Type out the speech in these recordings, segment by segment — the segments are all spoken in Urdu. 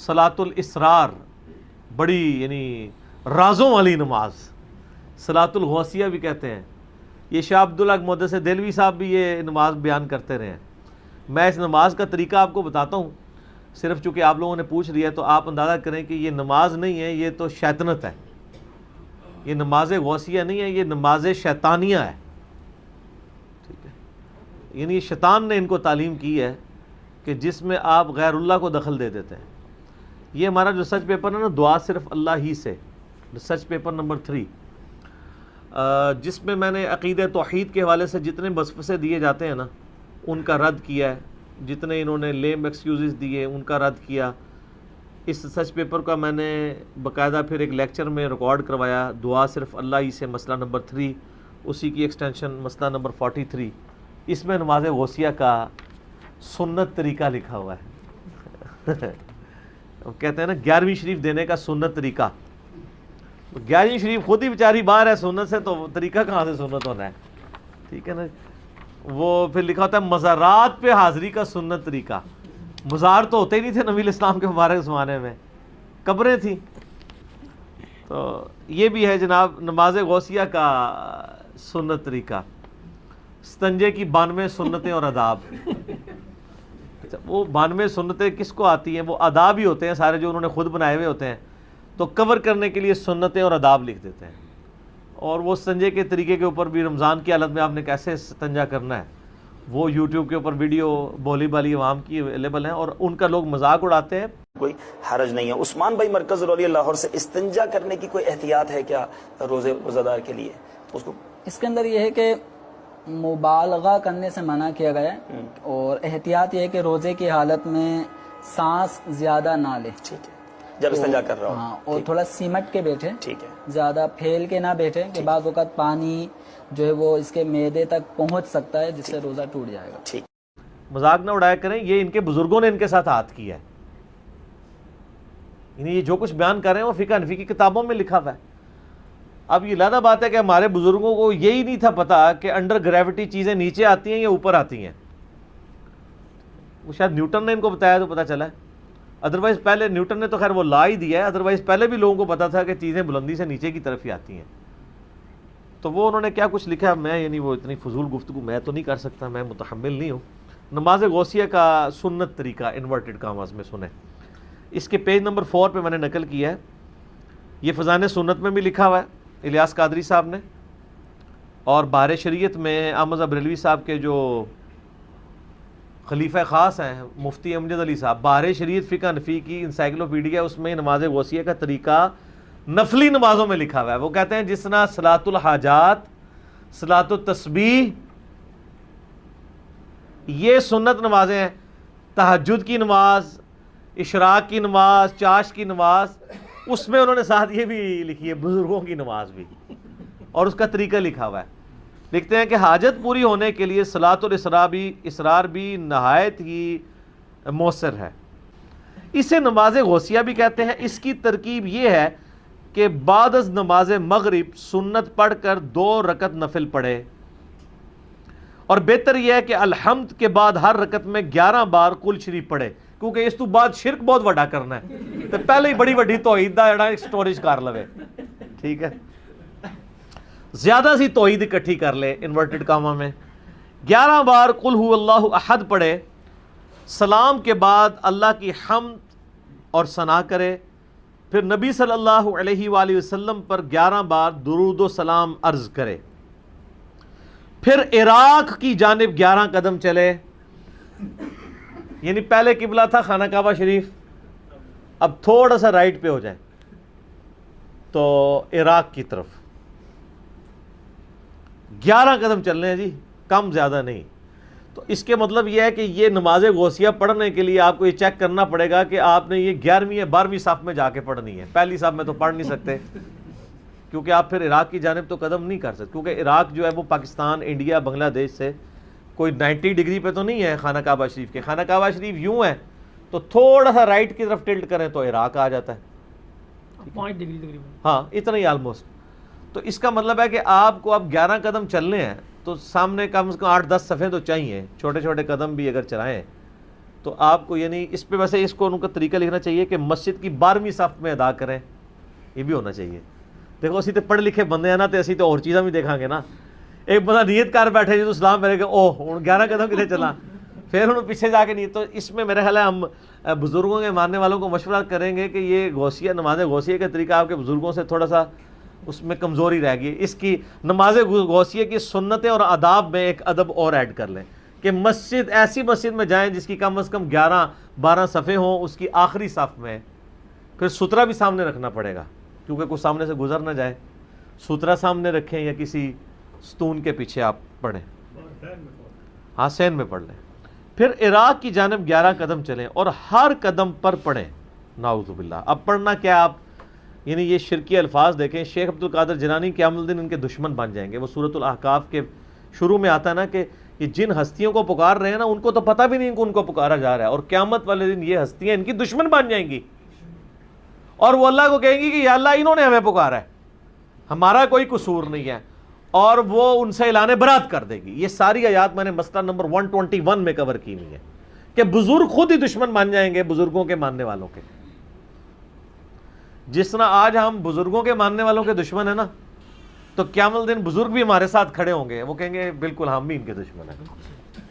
صلاۃ الاسرار، بڑی یعنی رازوں والی نماز، صلاۃ الغوثیہ بھی کہتے ہیں. یہ شاہ عبداللہ محدث دہلوی صاحب بھی یہ نماز بیان کرتے رہے ہیں. میں اس نماز کا طریقہ آپ کو بتاتا ہوں، صرف چونکہ آپ لوگوں نے پوچھ لیا تو آپ اندازہ کریں کہ یہ نماز نہیں ہے، یہ تو شیطنت ہے. یہ نماز غوثیہ نہیں ہے، یہ نماز شیطانیہ ہے. ٹھیک ہے، یعنی شیطان نے ان کو تعلیم کی ہے کہ جس میں آپ غیر اللہ کو دخل دے دیتے ہیں. یہ ہمارا جو ریسرچ پیپر ہے نا، دعا صرف اللہ ہی سے، ریسرچ پیپر نمبر 3، جس میں میں نے عقیدہ توحید کے حوالے سے جتنے وسوسے دیے جاتے ہیں نا ان کا رد کیا ہے، جتنے انہوں نے لیم ایکسکیوزز دیے ان کا رد کیا. اس ریسرچ پیپر کا میں نے باقاعدہ پھر ایک لیکچر میں ریکارڈ کروایا، دعا صرف اللہ ہی سے، مسئلہ نمبر 3، اسی کی ایکسٹینشن مسئلہ نمبر 43. اس میں نماز غوثیہ کا سنت طریقہ لکھا ہوا ہے. کہتے ہیں نا 11ویں شریف دینے کا سنت طریقہ. 11ویں شریف خود ہی بیچاری باہر ہے سنت سے، تو طریقہ کہاں سے سنت ہونا ہے؟ ٹھیک ہے نا. وہ پھر لکھا ہوتا ہے مزارات پہ حاضری کا سنت طریقہ. مزار تو ہوتے ہی نہیں تھے نبی اسلام کے مبارک زمانے میں، قبریں تھیں. تو یہ بھی ہے جناب نماز غوثیہ کا سنت طریقہ. استنجے کی 92 سنتیں اور آداب. وہ 92 سنتیں کس کو آتی ہیں؟ وہ آداب ہی ہوتے ہیں سارے جو انہوں نے خود بنائے ہوئے ہوتے ہیں. تو کور کرنے کے لیے سنتیں اور آداب لکھ دیتے ہیں. اور وہ استنجے کے طریقے کے اوپر بھی رمضان کی حالت میں آپ نے کیسے استنجا کرنا ہے وہ یوٹیوب کے اوپر ویڈیو بولی بالی عوام کی اویلیبل ہیں، اور ان کا لوگ مذاق اڑاتے ہیں. کوئی حرج نہیں ہے. عثمان بھائی مرکز رولی لاہور سے، استنجا کرنے کی کوئی احتیاط ہے کیا روزہ دار کے لیے؟ اس کے اندر یہ ہے کہ مبالغہ کرنے سے منع کیا گیا ہے، اور احتیاط یہ ہے کہ روزے کی حالت میں سانس زیادہ نہ لے. ٹھیک ہے، جب استنجا کر رہا ہوں. ہاں، اور تھوڑا سمٹ کے بیٹھے، ٹھیک ہے، زیادہ پھیل کے نہ بیٹھے کہ بعض اوقات پانی جو ہے وہ اس کے معدے تک پہنچ سکتا ہے جس سے روزہ ٹوٹ جائے گا. ٹھیک. مذاق نہ اڑایا کریں، یہ ان کے بزرگوں نے ان کے ساتھ عہد کیا ہے. یعنی یہ جو کچھ بیان کر رہے ہیں وہ فقہ حنفی کی کتابوں میں لکھا ہوا ہے. اب یہ علیحدہ بات ہے کہ ہمارے بزرگوں کو یہی نہیں تھا پتا کہ انڈر گریوٹی چیزیں نیچے آتی ہیں یا اوپر آتی ہیں. وہ شاید نیوٹن نے ان کو بتایا تو پتا چلا ہے. ادروائز پہلے نیوٹن نے تو خیر وہ لا ہی دیا ہے، ادروائز پہلے بھی لوگوں کو پتا تھا کہ چیزیں بلندی سے نیچے کی طرف ہی آتی ہیں. تو وہ انہوں نے کیا کچھ لکھا، میں یعنی وہ اتنی فضول گفتگو میں تو نہیں کر سکتا، میں متحمل نہیں ہوں. نماز غوثیہ کا سنت طریقہ انورٹڈ کاماز میں سنیں. اس کے پیج نمبر 4 پہ میں نے نقل کیا ہے. یہ فضائل سنت میں بھی لکھا ہوا ہے الیاس قادری صاحب نے، اور بہار شریعت میں احمد بریلوی صاحب کے جو خلیفہ خاص ہیں مفتی امجد علی صاحب، بہار شریعت فقہ حنفی کی انسائکلوپیڈیا، اس میں نماز غوثیہ کا طریقہ نفلی نمازوں میں لکھا ہوا ہے. وہ کہتے ہیں جس طرح صلاۃ الحاجات، صلاۃ التسبیح یہ سنت نمازیں ہیں، تہجد کی نماز، اشراق کی نماز، چاش کی نماز، اس میں انہوں نے ساتھ یہ بھی لکھی ہے بزرگوں کی نماز بھی، اور اس کا طریقہ لکھا ہوا ہے. لکھتے ہیں کہ حاجت پوری ہونے کے لیے صلاۃ الاسرار بھی نہایت ہی مؤثر ہے. اسے نماز غوثیہ بھی کہتے ہیں. اس کی ترکیب یہ ہے کہ بعد از نماز مغرب سنت پڑھ کر 2 رکعت نفل پڑھے، اور بہتر یہ ہے کہ الحمد کے بعد ہر رکعت میں 11 بار کل شریف پڑھے، کیونکہ اس تو بعد شرک بہت بڑا کرنا ہے تو پہلے ہی بڑی بڑی توحید دا جڑا سٹوریج کر لوے. ٹھیک ہے، زیادہ سی توحید اکٹھی کر لے انورٹڈ کاما میں. 11 بار قل هو اللہ احد پڑھے، سلام کے بعد اللہ کی حمد اور ثنا کرے، پھر نبی صلی اللہ علیہ وآلہ وسلم پر 11 بار درود و سلام عرض کرے، پھر عراق کی جانب 11 قدم چلے. یعنی پہلے قبلہ تھا خانہ کعبہ شریف، اب تھوڑا سا رائٹ پہ ہو جائے تو عراق کی طرف 11 قدم چلنے ہیں جی، کم زیادہ نہیں. تو اس کے مطلب یہ ہے کہ یہ نماز غوثیہ پڑھنے کے لیے آپ کو یہ چیک کرنا پڑے گا کہ آپ نے یہ 11ویں یا 12ویں صف میں جا کے پڑھنی ہے. پہلی صف میں تو پڑھ نہیں سکتے کیونکہ آپ پھر عراق کی جانب تو قدم نہیں کر سکتے، کیونکہ عراق جو ہے وہ پاکستان، انڈیا، بنگلہ دیش سے کوئی 90 ڈگری پہ تو نہیں ہے. خانہ کعبہ شریف کے خانہ کعبہ شریف یوں ہے تو تھوڑا سا رائٹ کی طرف ٹلٹ کریں تو عراق آ جاتا ہے. 5 ڈگری تقریباً، ہاں اتنا ہی آلموسٹ. تو اس کا مطلب ہے کہ آپ کو اب 11 قدم چلنے ہیں تو سامنے کم از کم 8-10 صفحے تو چاہیے، چھوٹے چھوٹے قدم بھی اگر چلائیں تو آپ کو یعنی اس پہ ویسے اس کو ان کا طریقہ لکھنا چاہیے کہ مسجد کی 12ویں صف میں ادا کریں، یہ بھی ہونا چاہیے. دیکھو اسی تو پڑھ لکھے بندے ہیں نا، تو اسی تو اور چیزاں بھی دیکھا گے نا. ایک بندہ نیت کر بیٹھے جو اسلام پڑھے گا، اوہ ہوں 11 قدم کتنے چلا، پھر انہوں پیچھے جا کے نہیں. تو اس میں میرا خیال ہے ہم بزرگوں کے ماننے والوں کو مشورہ کریں گے کہ یہ غوثیہ نماز غوثیہ کا طریقہ آپ کے بزرگوں سے تھوڑا سا اس میں کمزوری رہ گئی. اس کی نماز غوثیہ کی سنتیں اور آداب میں ایک ادب اور ایڈ کر لیں کہ مسجد ایسی مسجد میں جائیں جس کی کم از کم 11-12 صفحے ہوں، اس کی آخری صف میں. پھر سترہ بھی سامنے رکھنا پڑے گا کیونکہ کوئی سامنے سے گزر نہ جائے. سترہ سامنے رکھیں یا کسی ستون کے پیچھے آپ پڑھیں، ہاں سین میں پڑھ لیں. پھر عراق کی جانب 11 قدم چلیں اور ہر قدم پر پڑھیں. نعوذ باللہ. اب پڑھنا کیا آپ، یعنی یہ شرکی الفاظ دیکھیں. شیخ عبد القادر جیلانی قیام الدین ان کے دشمن بن جائیں گے. وہ سورۃ الاحقاف کے شروع میں آتا ہے نا کہ یہ جن ہستیوں کو پکار رہے ہیں نا، ان کو تو پتہ بھی نہیں کہ ان کو پکارا جا رہا ہے، اور قیامت والے دن یہ ہستیاں ان کی دشمن بن جائیں گی اور وہ اللہ کو کہیں گی کہ یا اللہ انہوں نے ہمیں پکارا ہے، ہمارا کوئی قصور نہیں ہے، اور وہ ان سے اعلان برات کر دے گی. یہ ساری آیات میں نے مسئلہ نمبر 121 میں کور کی ہوئی ہے کہ بزرگ خود ہی دشمن بن جائیں گے بزرگوں کے ماننے والوں کے. جس طرح آج ہم بزرگوں کے ماننے والوں کے دشمن ہیں نا، تو قیامت الدین بزرگ بھی ہمارے ساتھ کھڑے ہوں گے، وہ کہیں گے بالکل ہم بھی ان کے دشمن ہیں.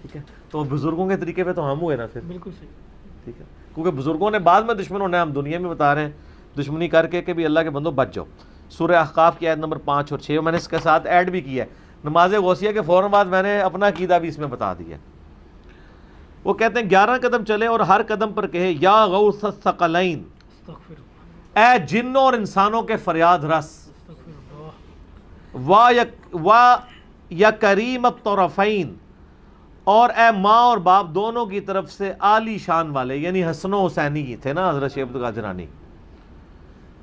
ٹھیک ہے، تو بزرگوں کے طریقے پہ تو ہم ہوئے نا پھر. بالکل صحیح. ٹھیک ہے، کیونکہ بزرگوں نے بعد میں دشمن ہونا ہے، ہم دنیا میں بتا رہے ہیں دشمنی کر کے کہ بھی اللہ کے بندوں بچ جاؤ. سورہ احقاف کی آیت نمبر 5 اور 6 میں نے اس کے ساتھ ایڈ بھی کیا ہے. نماز غوثیہ کے فوراً بعد میں نے اپنا عقیدہ بھی اس میں بتا دیا. وہ کہتے ہیں 11 قدم چلے اور ہر قدم پر کہے یا غوث الثقلین، اے جنوں اور انسانوں کے فریاد رس، وا یا کریم الطرفین، اور اے ماں اور باپ دونوں کی طرف سے عالی شان والے، یعنی حسن و حسینی تھے نا حضرت شیخ عبد القادر جیلانی.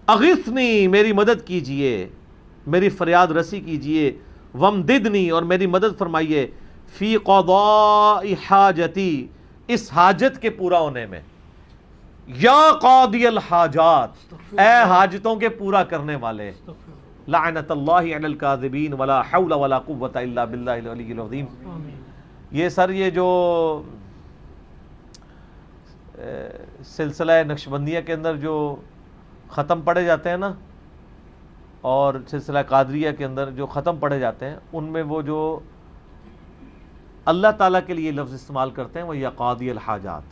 اغثنی، میری مدد کیجئے، میری فریاد رسی کیجئے، ومددنی، اور میری مدد فرمائیے، فی قضاء حاجتی، اس حاجت کے پورا ہونے میں. یا قاضی الحاجات، اے حاجتوں کے پورا کرنے والے. لعنت اللہ علی الکاذبین ولا حول ولا قوة الا باللہ العلی العظیم. یہ سر یہ جو سلسلہ نقشبندیہ کے اندر جو ختم پڑھے جاتے ہیں نا، اور سلسلہ قادریہ کے اندر جو ختم پڑھے جاتے ہیں، ان میں وہ جو اللہ تعالیٰ کے لیے لفظ استعمال کرتے ہیں وہ یا قاضی الحاجات.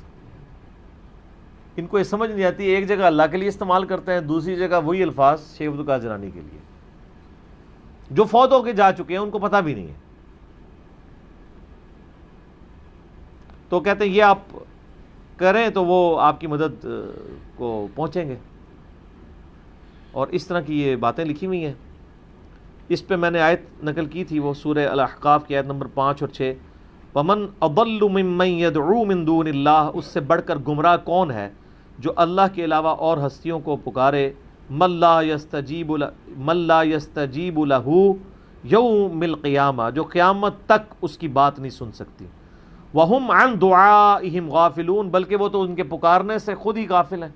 ان کو یہ سمجھ نہیں آتی، ایک جگہ اللہ کے لیے استعمال کرتے ہیں، دوسری جگہ وہی الفاظ شیخ عبد القادر جیلانی کے لیے. جو فوت ہو کے جا چکے ہیں ان کو پتہ بھی نہیں ہے. تو کہتے ہیں یہ آپ کریں تو وہ آپ کی مدد کو پہنچیں گے. اور اس طرح کی یہ باتیں لکھی ہوئی ہیں. اس پہ میں نے آیت نقل کی تھی، وہ سورہ الاحقاف کی آیت نمبر 5 اور 6. وَمَنْ أَضَلُّ مِمَّنْ يَدْعُو مِن دُونِ اللَّهِ، اس سے بڑھ کر گمراہ کون ہے جو اللہ کے علاوہ اور ہستیوں کو پکارے. مَن لَا يَسْتَجِيبُ لَهُ يَوْمِ الْقِيَامَةِ، جو قیامت تک اس کی بات نہیں سن سکتی. وَهُمْ عَنْ دُعَائِهِمْ غَافِلُونَ، بلکہ وہ تو ان کے پکارنے سے خود ہی غافل ہیں.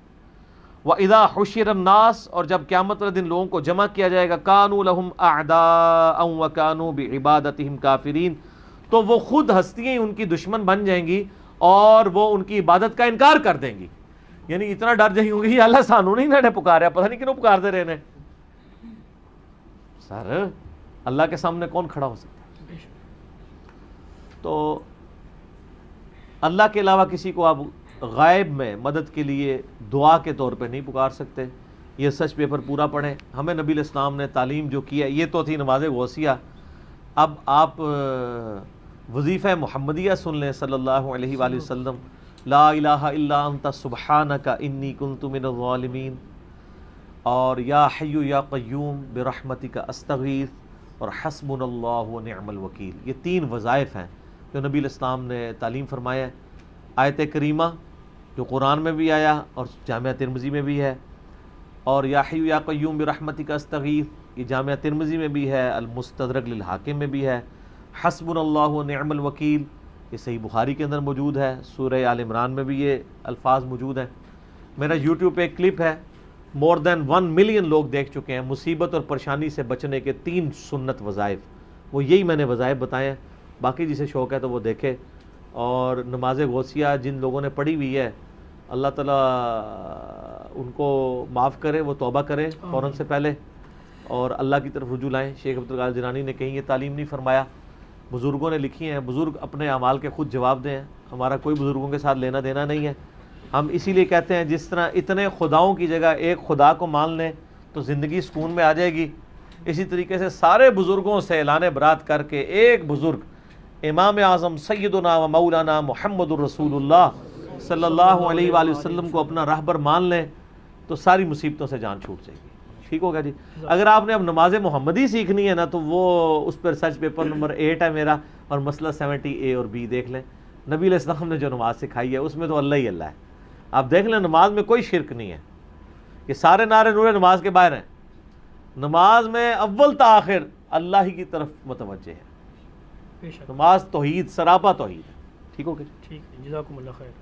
وَإِذَا حُشِرَ النَّاسُ، اور جب قیامت والے دن لوگوں کو جمع کیا جائے گا، كَانُوا لَهُمْ أَعْدَاءً وَكَانُوا بِعِبَادَتِهِمْ كَافِرِينَ، تو وہ خود ہستیاں ان کی دشمن بن جائیں گی اور وہ ان کی عبادت کا انکار کر دیں گی. یعنی اتنا ڈر جائیں گے کہ اللہ سانو نہیں انہوں نے پکارا، پتہ نہیں کیوں پکار دے رہے ہیں. سر اللہ کے سامنے کون کھڑا ہو سکتا ہے؟ تو اللہ کے علاوہ کسی کو آپ غائب میں مدد کے لیے دعا کے طور پہ نہیں پکار سکتے. یہ سچ پیپر پورا پڑھیں. ہمیں نبی علیہ السلام نے تعلیم جو کی ہے، یہ تو تھی نماز غوثیہ. اب آپ وظیفہ محمدیہ سن لیں صلی اللہ علیہ وآلہ وسلم. لا الہ الا انت سبحانک انی کنت من الظالمین، اور یا حی یا قیوم برحمتک استغیث، اور حسبنا اللہ ونعم الوکیل. یہ 3 وظائف ہیں جو نبی علیہ السلام نے تعلیم فرمایا. آیت کریمہ جو قرآن میں بھی آیا اور جامعہ ترمذی میں بھی ہے، اور یا حی یا قیوم برحمتک استغیث یہ جامعہ ترمذی میں بھی ہے، المستدرک للحاکم میں بھی ہے. حسبنا اللہ ونعم الوکیل یہ صحیح بخاری کے اندر موجود ہے. سورہ آل عمران میں بھی یہ الفاظ موجود ہیں. میرا یوٹیوب پہ ایک کلپ ہے، مور دین 1 ملین لوگ دیکھ چکے ہیں. مصیبت اور پریشانی سے بچنے کے 3 سنت وظائف، وہ یہی میں نے وظائف بتائے ہیں. باقی جسے شوق ہے تو وہ دیکھے. اور نماز غوثیہ جن لوگوں نے پڑھی ہوئی ہے اللہ تعالیٰ ان کو معاف کرے، وہ توبہ کریں فوراً سے پہلے اور اللہ کی طرف رجوع لائیں۔ شیخ عبدالقادر جیلانی نے کہیں یہ تعلیم نہیں فرمایا، بزرگوں نے لکھی ہیں، بزرگ اپنے اعمال کے خود جواب دیں، ہمارا کوئی بزرگوں کے ساتھ لینا دینا نہیں ہے۔ ہم اسی لیے کہتے ہیں جس طرح اتنے خداؤں کی جگہ ایک خدا کو مان لیں تو زندگی سکون میں آ جائے گی، اسی طریقے سے سارے بزرگوں سے اعلان برات کر کے ایک بزرگ امام اعظم سیدنا و مولانا محمد الرسول اللہ صلی اللہ علیہ وآلہ وسلم کو اپنا راہبر مان لیں تو ساری مصیبتوں سے جان چھوٹ جائے گی۔ ٹھیک ہوگا جی؟ اگر آپ نے اب نماز محمدی سیکھنی ہے نا تو وہ اس پر ریسرچ پیپر نمبر 8 ہے میرا، اور مسئلہ 70A اور B دیکھ لیں۔ نبی علیہ السلام نے جو نماز سکھائی ہے اس میں تو اللہ ہی اللہ ہے۔ آپ دیکھ لیں نماز میں کوئی شرک نہیں ہے، کہ سارے نعرے نورے نماز کے باہر ہیں، نماز میں اول تا آخر اللہ ہی کی طرف متوجہ ہے، بے شک، نماز توحید، سراپا توحید ہے۔ ٹھیک ہو گیا؟ ٹھیک ہے، جزاکم اللہ خیر۔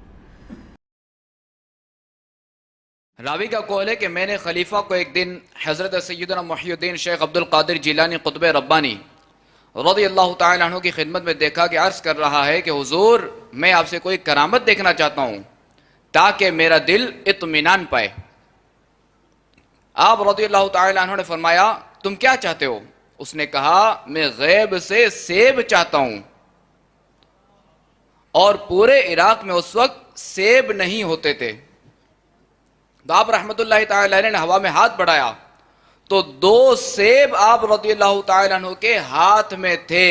راوی کا قول ہے کہ میں نے خلیفہ کو ایک دن حضرت سیدنا محی الدین شیخ عبد القادر جیلانی قطب ربانی رضی اللہ تعالی عنہ کی خدمت میں دیکھا کہ عرض کر رہا ہے کہ حضور میں آپ سے کوئی کرامت دیکھنا چاہتا ہوں تاکہ میرا دل اطمینان پائے۔ آپ رضی اللہ تعالی عنہ نے فرمایا تم کیا چاہتے ہو؟ اس نے کہا میں غیب سے سیب چاہتا ہوں، اور پورے عراق میں اس وقت سیب نہیں ہوتے تھے۔ تو آپ رحمت اللہ تعالی علیہ نے ہوا میں ہاتھ بڑھایا تو 2 سیب آپ رضی اللہ تعالی عنہ کے ہاتھ میں تھے۔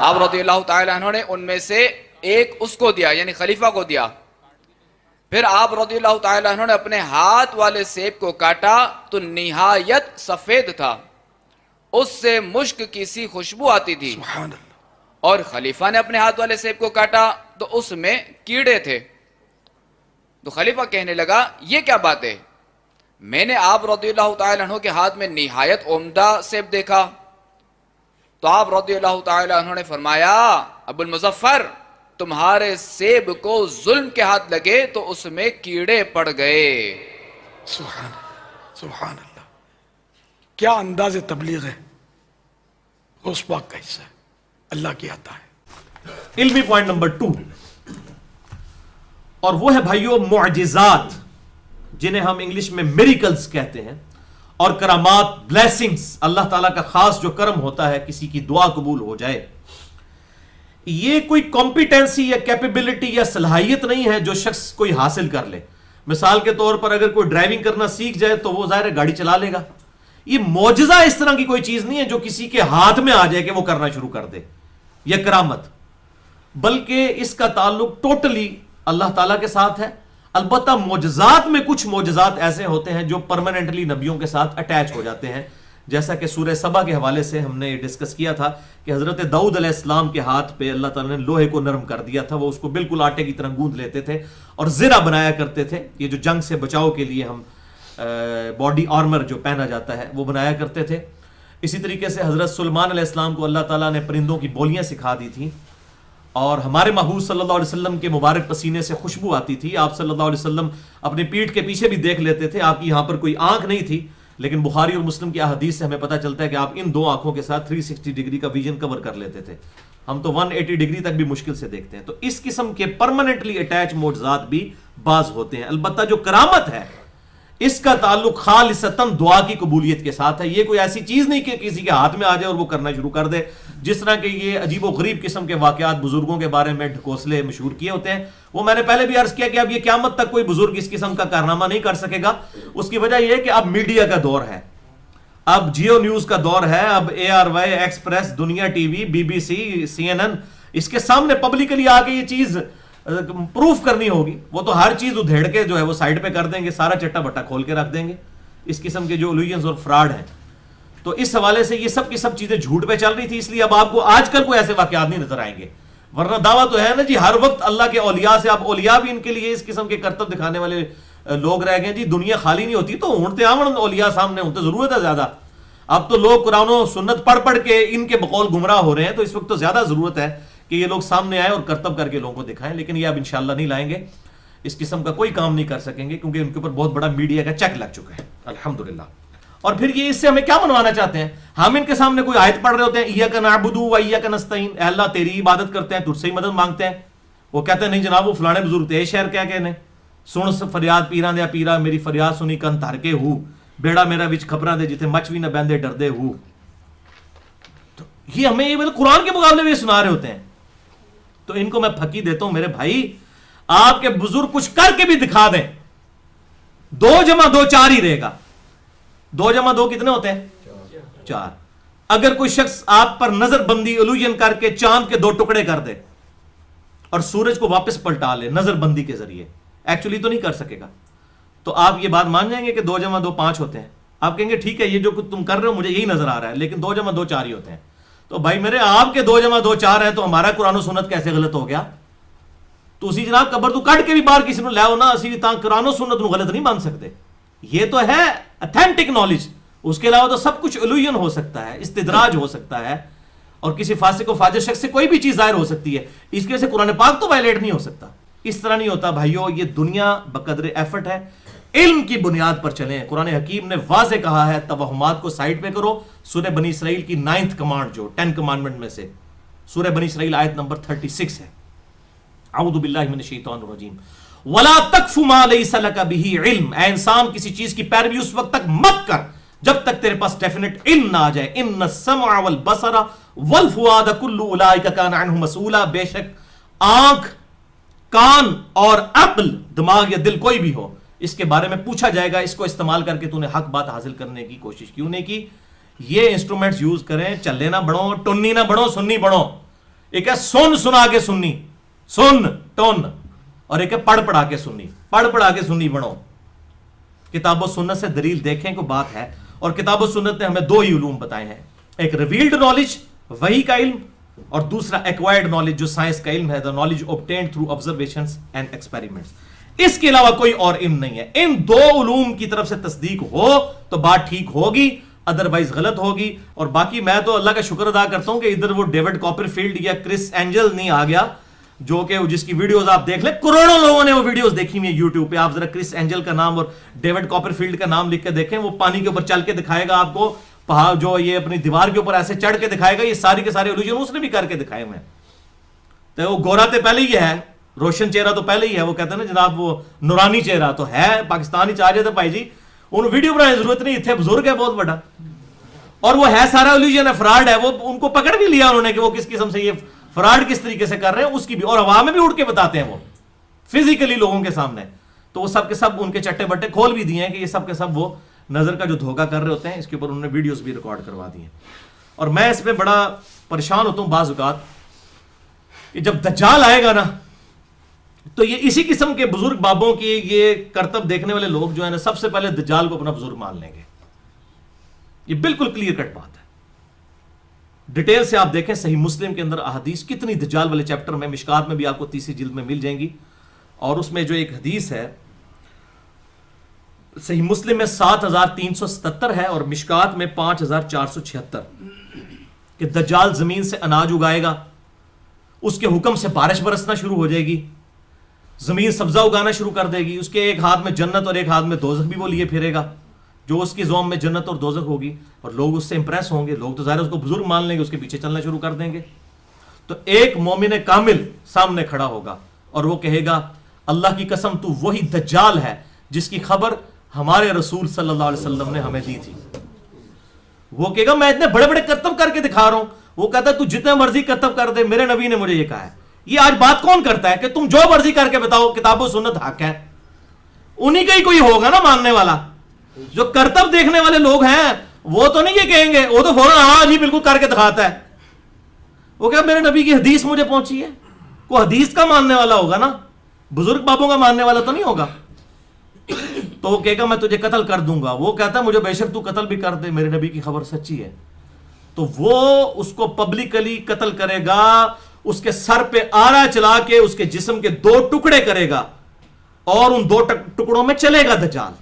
آپ رضی اللہ تعالی عنہ نے ان میں سے ایک اس کو دیا، یعنی خلیفہ کو دیا۔ پھر آپ رضی اللہ تعالی عنہ نے اپنے ہاتھ والے سیب کو کاٹا تو نہایت سفید تھا، اس سے مشک کی سی خوشبو آتی تھی۔ اور خلیفہ نے اپنے ہاتھ والے سیب کو کاٹا تو اس میں کیڑے تھے۔ تو خلیفہ کہنے لگا یہ کیا بات ہے؟ میں نے آپ رضی اللہ تعالی عنہ کے ہاتھ میں نہایت عمدہ سیب دیکھا۔ تو آپ رضی اللہ تعالی عنہ نے فرمایا ابو المظفر تمہارے سیب کو ظلم کے ہاتھ لگے تو اس میں کیڑے پڑ گئے۔ سبحان اللہ، سبحان اللہ، کیا انداز تبلیغ ہے، غوث پاک کا حصہ ہے، اللہ کی عطا ہے۔ علمی پوائنٹ نمبر 2، اور وہ ہے بھائیو معجزات، جنہیں ہم انگلش میں میریکلز کہتے ہیں، اور کرامات، بلیسنگز، اللہ تعالیٰ کا خاص جو کرم ہوتا ہے کسی کی دعا قبول ہو جائے۔ یہ کوئی کمپیٹنسی یا کیپیبلٹی یا صلاحیت نہیں ہے جو شخص کوئی حاصل کر لے۔ مثال کے طور پر اگر کوئی ڈرائیونگ کرنا سیکھ جائے تو وہ ظاہر ہے گاڑی چلا لے گا۔ یہ معجزہ اس طرح کی کوئی چیز نہیں ہے جو کسی کے ہاتھ میں آ جائے کہ وہ کرنا شروع کر دے، یا کرامت، بلکہ اس کا تعلق ٹوٹلی اللہ تعالیٰ کے ساتھ ہے۔ البتہ معجزات میں کچھ معجزات ایسے ہوتے ہیں جو پرماننٹلی نبیوں کے ساتھ اٹیچ ہو جاتے ہیں، جیسا کہ سورہ سبا کے حوالے سے ہم نے ڈسکس کیا تھا کہ حضرت داؤد علیہ السلام کے ہاتھ پہ اللہ تعالیٰ نے لوہے کو نرم کر دیا تھا، وہ اس کو بالکل آٹے کی طرح گوندھ لیتے تھے اور زرہ بنایا کرتے تھے، یہ جو جنگ سے بچاؤ کے لیے ہم باڈی آرمر جو پہنا جاتا ہے وہ بنایا کرتے تھے۔ اسی طریقے سے حضرت سلیمان علیہ السلام کو اللہ تعالیٰ نے پرندوں کی بولیاں سکھا دی تھیں، اور ہمارے محبوب صلی اللہ علیہ وسلم کے مبارک پسینے سے خوشبو آتی تھی۔ آپ صلی اللہ علیہ وسلم اپنی پیٹھ کے پیچھے بھی دیکھ لیتے تھے، آپ کی یہاں پر کوئی آنکھ نہیں تھی، لیکن بخاری اور مسلم کی احادیث سے ہمیں پتہ چلتا ہے کہ آپ ان 2 آنکھوں کے ساتھ 360 ڈگری کا ویژن کور کر لیتے تھے، ہم تو 180 ڈگری تک بھی مشکل سے دیکھتے ہیں۔ تو اس قسم کے پرماننٹلی اٹیچ معجزات بھی بعض ہوتے ہیں۔ البتہ جو کرامت ہے اس کا تعلق خالصتاً دعا کی قبولیت کے ساتھ ہے۔ یہ کوئی ایسی چیز نہیں کہ کسی کے ہاتھ میں آ جائے اور وہ کرنا شروع کر دے، جس طرح کہ یہ عجیب و غریب قسم کے واقعات بزرگوں کے بارے میں ڈھکوسلے مشہور کیے ہوتے ہیں، وہ میں نے پہلے بھی عرض کیا کہ اب یہ قیامت تک کوئی بزرگ اس قسم کا کارنامہ نہیں کر سکے گا۔ اس کی وجہ یہ ہے کہ اب میڈیا کا دور ہے، اب جیو نیوز کا دور ہے، اب ARY، ایکسپریس، دنیا ٹی وی، BBC، CNN، اس کے سامنے پبلکلی آ کے یہ چیز پروف کرنی ہوگی۔ وہ تو ہر چیز ادھیڑ کے جو ہے وہ سائڈ پہ کر دیں گے، سارا چٹا بٹا کھول کے رکھ دیں گے، اس قسم کے جو الوژنز اور فراڈ ہیں۔ تو اس حوالے سے یہ سب کی سب چیزیں جھوٹ پہ چل رہی تھی، اس لیے اب آپ کو آج کل کوئی ایسے واقعات نہیں نظر آئیں گے، ورنہ دعویٰ تو ہے نا جی ہر وقت اللہ کے اولیاء سے، اب اولیاء بھی ان کے لیے اس قسم کے کرتب دکھانے والے لوگ رہ گئے جی۔ دنیا خالی نہیں ہوتی تو ہونتے آمن اولیاء سامنے ہونتے ضرورت ہے زیادہ۔ اب تو لوگ قرآن و سنت پڑھ پڑھ کے ان کے بقول گمراہ ہو رہے ہیں، تو اس وقت تو زیادہ ضرورت ہے کہ یہ لوگ سامنے آئے اور کرتب کر کے لوگوں کو دکھائیں، لیکن یہ اب انشاءاللہ نہیں لائیں گے، اس قسم کا کوئی کام نہیں کر سکیں گے کیونکہ ان کے اوپر بہت بڑا میڈیا کا چیک لگ چکا ہے الحمدللہ۔ اور پھر یہ اس سے ہمیں کیا منوانا چاہتے ہیں؟ ہم ان کے سامنے کوئی آیت پڑھ رہے ہوتے ہیں ایاک نعبد و ایاک نستعین، اے اللہ تیری عبادت کرتے ہیں، تجھ سے ہی مدد مانگتے ہیں. وہ کہتے ہیں نہیں جناب وہ فلانے بزرگ تھے شہر کیا کہنے سن فریاد پیراں دیا پیرا میری فریاد سنی کن تھر کے ہو بیڑا میرا وچ خبراں دے جتھے مچھ بھی نہ بہندے ڈردے ہو. تو یہ ہمیں یہ قرآن کے مقابلے میں سنا رہے ہوتے ہیں. تو ان کو میں پھکی دیتا ہوں میرے بھائی، آپ کے بزرگ کچھ کر کے بھی دکھا دیں، 2 + 2 4 ہی رہے گا. 2 + 2 کتنے ہوتے ہیں؟ 4. اگر کوئی شخص آپ پر نظر بندی الوژن کر کے چاند کے 2 ٹکڑے کر دے اور سورج کو واپس پلٹا لے نظر بندی کے ذریعے، ایکچولی تو نہیں کر سکے گا، تو آپ یہ بات مان جائیں گے کہ 2 + 2 5 ہوتے ہیں؟ آپ کہیں گے ٹھیک ہے یہ جو تم کر رہے ہو مجھے یہی نظر آ رہا ہے، لیکن 2 + 2 4 ہی ہوتے ہیں. تو بھائی میرے آپ کے 2 + 2 4 ہیں تو ہمارا قرآن و سنت کیسے غلط ہو گیا؟ تو اسی جناب قبر تو کٹ کے بھی باہر کسی نے لے آؤ نا، اسی تاں قرآن و سنت غلط نہیں مان سکتے. یہ تو ہے اتھینٹک نالج، اس کے علاوہ تو سب کچھ الوژن ہو سکتا ہے، استدراج ہو سکتا ہے، اور کسی فاسق و فاجر شخص سے کوئی بھی چیز ظاہر ہو سکتی ہے. اس کی وجہ سے قرآن پاک تو وائلیٹ نہیں ہو سکتا. اس طرح نہیں ہوتا بھائیو. یہ دنیا بقدر ایفرٹ ہے، علم کی بنیاد پر چلیں. قرآن حکیم نے واضح کہا ہے توہمات کو سائڈ پہ کرو. سورہ بنی اسرائیل کی 9th کمانڈ جو 10 کمانڈمنٹ میں سے سورہ بنی اسرائیل آیت نمبر 36 ہے. اعوذ باللہ من الشیطان الرجیم وَلَا تَقْفُ مَا لَيْسَ لَكَ بِهِ عِلْم. اے انسان کسی چیز کی پیروی اس وقت تک مت کر جب تک تیرے پاس ڈیفینٹ علم نہ آ جائے. ان السمع والبصر والفؤاد كل اولئک کان عنہ مسئولا. بے شک آنکھ، کان اور عقل، دماغ یا دل کوئی بھی ہو، اس کے بارے میں پوچھا جائے گا. اس کو استعمال کر کے تو نے حق بات حاصل کرنے کی کوشش کیوں نہیں کی؟ یہ انسٹرومنٹس یوز کریں. چلے نہ بڑھو، ٹنی نہ بڑھو، سنی بڑھو. ایک ہے سن سنا کے سنی، سن ٹن، اور ایک ہے پڑھ پڑھا کے سنی، پڑھ پڑھا کے سنی بڑھو. کتاب و سنت سے دلیل دیکھیں کو بات ہے. اور کتاب و سنت نے ہمیں 2 ہی علوم بتائے ہیں، ایک ریویلڈ نالج وحی کا علم، اور دوسرا ایکوائرڈ نالج جو سائنس کا علم ہے، the knowledge obtained through observations and experiments. اس کے علاوہ کوئی اور علم نہیں ہے. ان 2 علوم کی طرف سے تصدیق ہو تو بات ٹھیک ہوگی، ادروائز غلط ہوگی. اور باقی میں تو اللہ کا شکر ادا کرتا ہوں کہ ادھر وہ ڈیوڈ کاپر فیلڈ یا کرس اینجل نہیں آ گیا، جو کہ جس کی ویڈیوز آپ دیکھ لیں. کروڑوں لوگوں نے وہ ویڈیوز دیکھی ہوئی ہیں یوٹیوب پہ. آپ ذرا کرس اینجل کا نام اور ڈیوڈ کاپر فیلڈ کا نام لکھ کے دیکھیں. وہ پانی کے اوپر چل کے دکھائے گا آپ کو، پہاڑ جو یہ اپنی دیوار کے اوپر ایسے چڑھ کے دکھائے گا. یہ ساری کے سارے الوژن اس نے بھی کر کے دکھائے ہوئے ہیں. تو وہ گورا تو پہلے ہی ہے، روشن چہرہ تو پہلے ہی ہے. وہ کہتے ہیں نا جناب وہ نورانی چہرہ تو ہے. پاکستان ہی چاہ جائے تو بھائی جی ان ویڈیو بنانے کی ضرورت نہیں، اتنے بزرگ ہے بہت بڑا، اور وہ ہے سارا الوژن ہے، فراڈ ہے. وہ ان کو پکڑ بھی لیا انہوں نے کہ وہ کس قسم سے یہ فراڈ کس طریقے سے کر رہے ہیں، اس کی بھی. اور ہوا میں بھی اڑ کے بتاتے ہیں وہ فزیکلی لوگوں کے سامنے. تو وہ سب کے سب ان کے چٹے بٹے کھول بھی دیے ہیں کہ یہ سب کے سب وہ نظر کا جو دھوکہ کر رہے ہوتے ہیں. اس کے اوپر انہوں نے ویڈیوز بھی ریکارڈ کروا دی ہیں. اور میں اس پہ بڑا پریشان ہوتا ہوں بعض اوقات کہ جب دجال آئے گا نا تو یہ اسی قسم کے بزرگ بابوں کی یہ کرتب دیکھنے والے لوگ جو ہیں نا سب سے پہلے دجال کو اپنا بزرگ مان لیں گے. یہ بالکل کلیئر کٹ بات ہے. ڈیٹیل سے آپ دیکھیں صحیح مسلم کے اندر احادیث کتنی دجال والے چیپٹر میں، مشکات میں بھی آپ کو 30 جلد میں مل جائیں گی. اور اس میں جو ایک حدیث ہے صحیح مسلم میں 7377 ہے اور مشکات میں 5476 کہ دجال زمین سے اناج اگائے گا، اس کے حکم سے بارش برسنا شروع ہو جائے گی، زمین سبزہ اگانا شروع کر دے گی. اس کے ایک ہاتھ میں جنت اور ایک ہاتھ میں دوزخ بھی وہ لیے پھرے گا، جو اس کی زوم میں جنت اور دوزخ ہوگی. اور لوگ اس سے امپریس ہوں گے، لوگ تو ظاہر اس کو بزرگ مان لیں گے، اس کے پیچھے چلنا شروع کر دیں گے. تو ایک مومن کامل سامنے کھڑا ہوگا اور وہ کہے گا اللہ کی قسم تو وہی دجال ہے جس کی خبر ہمارے رسول صلی اللہ علیہ وسلم نے ہمیں دی تھی. وہ کہے گا میں اتنے بڑے بڑے کرتب کر کے دکھا رہا ہوں. وہ کہتا ہے تو جتنے مرضی کرتب کر دے، میرے نبی نے مجھے یہ کہا ہے. یہ آج بات کون کرتا ہے کہ تم جو مرضی کر کے بتاؤ کتاب و سنت حق ہے؟ انہی کا ہی کوئی ہوگا نا ماننے والا. جو کرتب دیکھنے والے لوگ ہیں وہ تو نہیں یہ کہیں گے، وہ تو فوراً ہاں جی بالکل کر کے دکھاتا ہے. وہ کہ میرے نبی کی حدیث مجھے پہنچی ہے. کوئی حدیث کا ماننے والا ہوگا نا، بزرگ بابوں کا ماننے والا تو نہیں ہوگا. تو وہ کہے گا میں تجھے قتل کر دوں گا. وہ کہتا ہے مجھے بے شک تو قتل بھی کر دے، میرے نبی کی خبر سچی ہے. تو وہ اس کو پبلکلی قتل کرے گا، اس کے سر پہ آرا چلا کے اس کے جسم کے 2 ٹکڑے کرے گا اور ان 2 ٹکڑوں میں چلے گا دجال،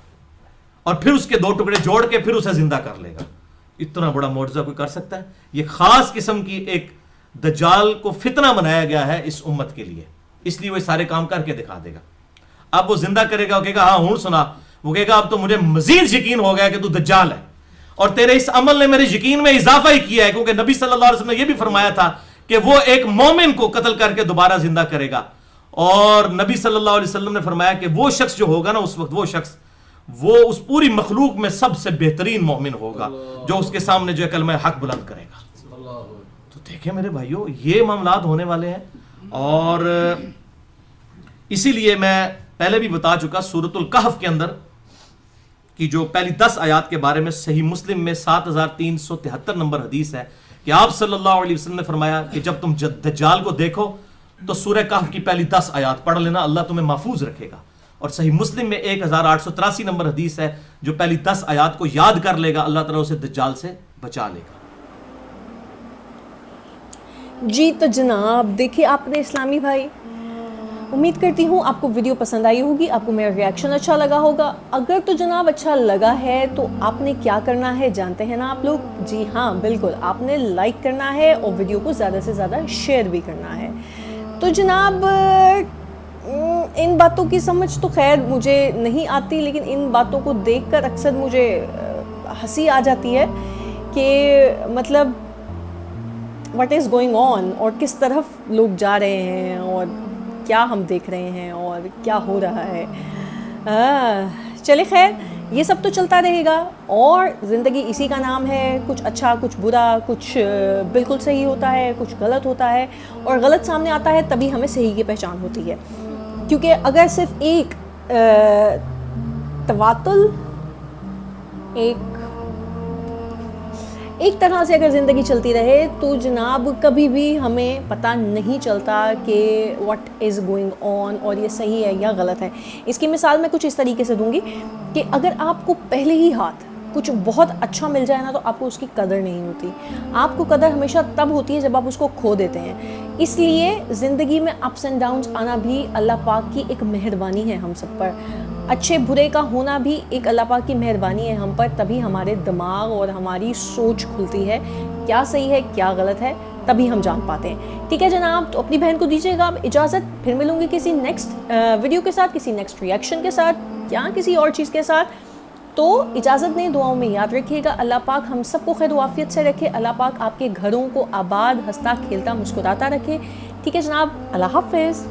اور پھر اس کے 2 ٹکڑے جوڑ کے پھر اسے زندہ کر لے گا. اتنا بڑا معجزہ کوئی کر سکتا ہے؟ یہ خاص قسم کی ایک دجال کو فتنہ بنایا گیا ہے اس امت کے لیے، اس لیے وہ سارے کام کر کے دکھا دے گا. اب وہ زندہ کرے گا، وہ کہے گا ہاں ہوں سنا. وہ کہے گا اب تو مجھے مزید یقین ہو گیا کہ تو دجال ہے. اور تیرے اس عمل نے میرے یقین میں اضافہ ہی کیا ہے, کیونکہ نبی صلی اللہ علیہ وسلم نے یہ بھی فرمایا تھا کہ وہ ایک مومن کو قتل کر کے دوبارہ زندہ کرے گا, اور نبی صلی اللہ علیہ وسلم نے فرمایا کہ وہ شخص جو ہوگا نا اس وقت, وہ شخص وہ اس پوری مخلوق میں سب سے بہترین مومن ہوگا جو اس کے سامنے جو ہے کلمہ حق بلند کرے گا. تو دیکھیں میرے بھائیوں, یہ معاملات ہونے والے ہیں. اور اسی لیے میں پہلے بھی بتا چکا, سورۃ الکہف کے اندر کی جو پہلی 10 آیات کے بارے میں صحیح مسلم میں 7373 نمبر حدیث ہے کہ آپ صلی اللہ علیہ وسلم نے فرمایا کہ جب تم دجال کو دیکھو تو سورہ کہف کی پہلی 10 آیات پڑھ لینا, اللہ تمہیں محفوظ رکھے گا. اور صحیح مسلم میں 1883 نمبر حدیث ہے, جو پہلی 10 آیات کو یاد کر لے گا اللہ تعالیٰ اسے دجال سے بچا لے گا. جی تو جناب دیکھیے آپ نے اسلامی بھائی, امید کرتی ہوں آپ کو ویڈیو پسند آئی ہوگی, آپ کو میرا ریاکشن اچھا لگا ہوگا. اگر تو جناب اچھا لگا ہے تو آپ نے کیا کرنا ہے جانتے ہیں نا آپ لوگ؟ جی ہاں بالکل, آپ نے لائک کرنا ہے اور ویڈیو کو زیادہ سے زیادہ شیئر بھی کرنا ہے. تو جناب ان باتوں کی سمجھ تو خیر مجھے نہیں آتی, لیکن ان باتوں کو دیکھ کر اکثر مجھے ہنسی آ جاتی ہے کہ مطلب واٹ از گوئنگ آن, اور کس طرف لوگ جا رہے ہیں اور کیا ہم دیکھ رہے ہیں اور کیا ہو رہا ہے. چلے خیر, یہ سب تو چلتا رہے گا, اور زندگی اسی کا نام ہے, کچھ اچھا کچھ برا, کچھ بالکل صحیح ہوتا ہے, کچھ غلط ہوتا ہے, اور غلط سامنے آتا ہے تبھی ہمیں صحیح کی پہچان ہوتی ہے. کیونکہ اگر صرف ایک تواتل, ایک طرح سے اگر زندگی چلتی رہے تو جناب کبھی بھی ہمیں پتہ نہیں چلتا کہ واٹ از گوئنگ آن, اور یہ صحیح ہے یا غلط ہے. اس کی مثال میں کچھ اس طریقے سے دوں گی کہ اگر آپ کو پہلے ہی ہاتھ کچھ بہت اچھا مل جائے نا تو آپ کو اس کی قدر نہیں ہوتی. آپ کو قدر ہمیشہ تب ہوتی ہے جب آپ اس کو کھو دیتے ہیں. اس لیے زندگی میں اپس اینڈ ڈاؤنس آنا بھی اللہ پاک کی ایک مہربانی ہے ہم سب پر. اچھے برے کا ہونا بھی ایک اللہ پاک کی مہربانی ہے ہم پر, تبھی ہمارے دماغ اور ہماری سوچ کھلتی ہے, کیا صحیح ہے کیا غلط ہے, تبھی ہم جان پاتے ہیں. ٹھیک ہے جناب, تو اپنی بہن کو دیجیے گا اجازت, پھر ملوں گی کسی نیکسٹ ویڈیو کے ساتھ, کسی نیکسٹ ریئیکشن کے ساتھ یا کسی اور چیز کے ساتھ. تو اجازت دیں, دعاؤں میں یاد رکھیے گا. اللہ پاک ہم سب کو خیر و عافیت سے رکھے, اللہ پاک آپ کے گھروں کو آباد, ہنستا کھیلتا مسکراتا رکھے. ٹھیک ہے جناب, اللہ حافظ.